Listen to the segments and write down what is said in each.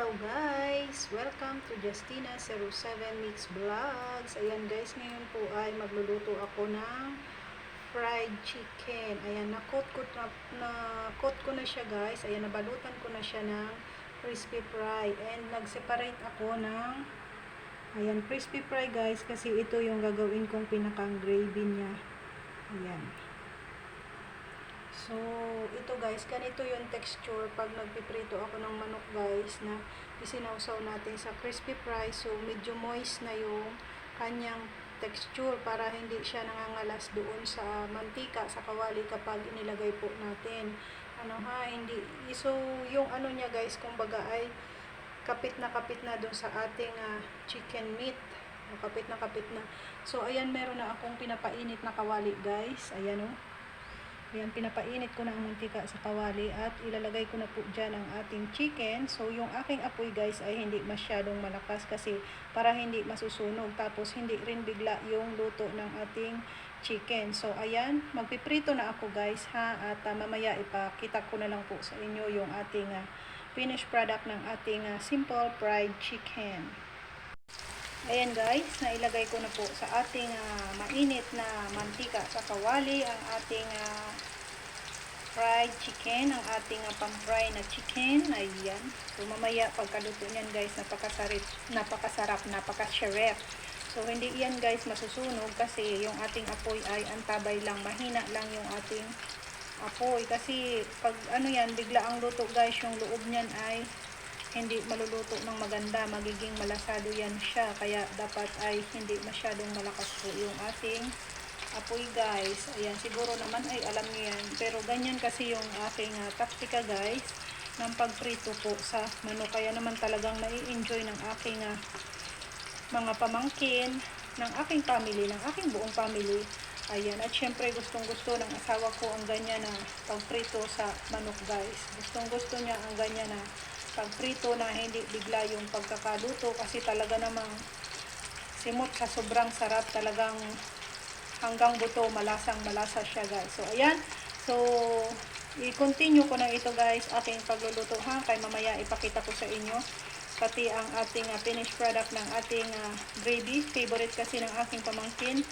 Hello guys! Welcome to Justina07 Mix Vlogs. Ayan guys, ngayon po ay magluluto ako ng fried chicken. Ayan, na-coat ko na siya guys. Ayan, nabalutan ko na siya ng crispy fry. And nag-separate ako ng ayan, crispy fry guys kasi ito yung gagawin kong pinakang gravy niya. Ayan. So, ito guys, ganito yung texture pag nagpiprito ako ng manok guys na isinawsaw natin sa crispy fry. So, medyo moist na yung kanyang texture para hindi siya nangangalas doon sa mantika, sa kawali kapag inilagay po natin. Hindi. So, yung ano niya guys, kumbaga ay kapit na doon sa ating chicken meat. Kapit na. So, ayan, meron na akong pinapainit na kawali guys. Ayan o. Ayan, pinapainit ko na ang mantika sa kawali at ilalagay ko na po dyan ang ating chicken. So, yung aking apoy guys ay hindi masyadong malakas kasi para hindi masusunog. Tapos, hindi rin bigla yung luto ng ating chicken. So, ayan, magpiprito na ako guys ha. At mamaya ipakita ko na lang po sa inyo yung ating finished product ng ating simple fried chicken. Ayan guys, nailagay ko na po sa ating mainit na mantika sa kawali ang ating fried chicken, ang ating pang-fry na chicken. Ayan. So mamaya pagkaluto niyan guys, napakasarap, napaka-sharp. So hindi yan guys masusunog kasi yung ating apoy ay antabay lang, mahina lang yung ating apoy. Kasi pag yan, bigla ang luto guys, yung loob niyan ay hindi maluluto ng maganda, magiging malasado yan siya, kaya dapat ay hindi masyadong malakas po yung ating apoy guys. Ayan, siguro naman ay alam niyo yan, pero ganyan kasi yung aking taktika guys ng pagprito po sa manok, kaya naman talagang nai-enjoy ng aking mga pamangkin, ng aking family, ng aking buong family. Ayan, at syempre gustong gusto ng asawa ko ang ganyan na pagprito sa manok guys. Gustong gusto niya ang ganyan na pagprito na hindi bigla yung pagkakaluto kasi talaga namang simot sa sobrang sarap, talagang hanggang buto malasa siya guys. So ayan, so i-continue ko na ito guys, aking pagluluto ha, kay mamaya ipakita ko sa inyo pati ang ating finished product ng ating gravy. Favorite kasi ng aking pamangkin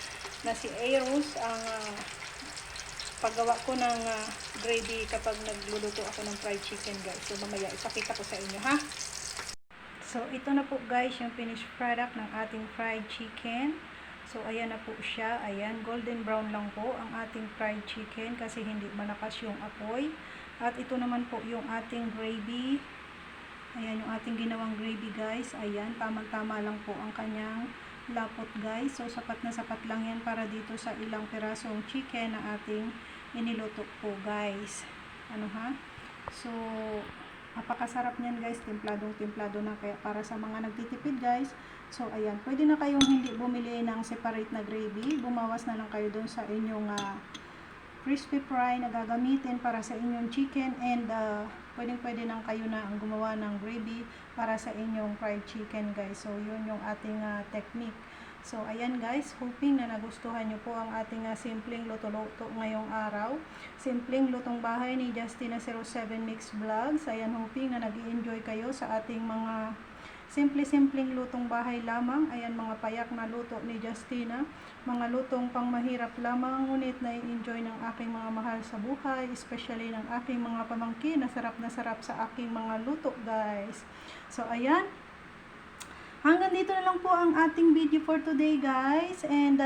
na si Eros ang paggawa ko ng gravy kapag nagluluto ako ng fried chicken guys. So mamaya ipakita ko sa inyo ha. So ito na po guys yung finished product ng ating fried chicken. So ayan na po siya. Ayan, golden brown lang po ang ating fried chicken kasi hindi malakas yung apoy. At ito naman po yung ating gravy. Ayan yung ating ginawang gravy guys. Ayan, tamang-tama lang po ang kanyang lapot guys. So sapat na sapat lang yan para dito sa ilang pirasong chicken na ating iniluto po guys. So napakasarap niyan guys, templadong-templado na, kaya para sa mga nagtitipid guys. So ayan, pwede na kayong hindi bumili ng separate na gravy. Bumawas na lang kayo doon sa inyong crispy fry na gagamitin para sa inyong chicken, and pwede nang kayo na ang gumawa ng gravy para sa inyong fried chicken guys. So yun yung ating technique. So ayan guys, hoping na nagustuhan nyo po ang ating simpleng luto-luto ngayong araw. Simpleng lutong bahay ni Justina07 Mix Vlogs. Ayan, hoping na nag-i-enjoy kayo sa ating mga simpleng lutong bahay lamang. Ayan, mga payak na luto ni Justina. Mga lutong pang mahirap lamang, ngunit na-enjoy ng aking mga mahal sa buhay, especially ng aking mga pamangkin na sarap sa aking mga luto guys. So ayan, hanggang dito na lang po ang ating video for today guys. And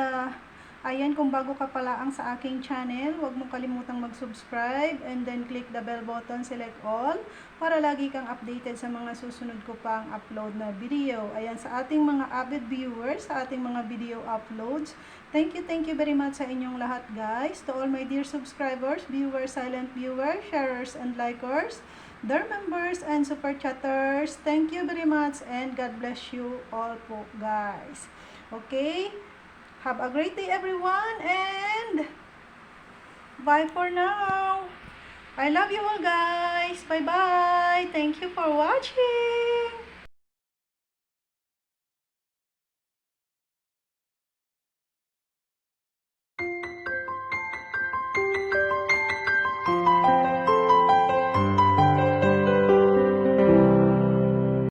ayan, kung bago ka pala ang sa aking channel, huwag mong kalimutang mag-subscribe and then click the bell button, select all, para lagi kang updated sa mga susunod ko pang upload na video. Ayan, sa ating mga avid viewers, sa ating mga video uploads, thank you very much sa inyong lahat guys. To all my dear subscribers, viewers, silent viewers, sharers and likers, their members and super chatters, thank you very much and God bless you all po guys. Okay, have a great day everyone and bye for now. I love you all guys. Bye bye. Thank you for watching.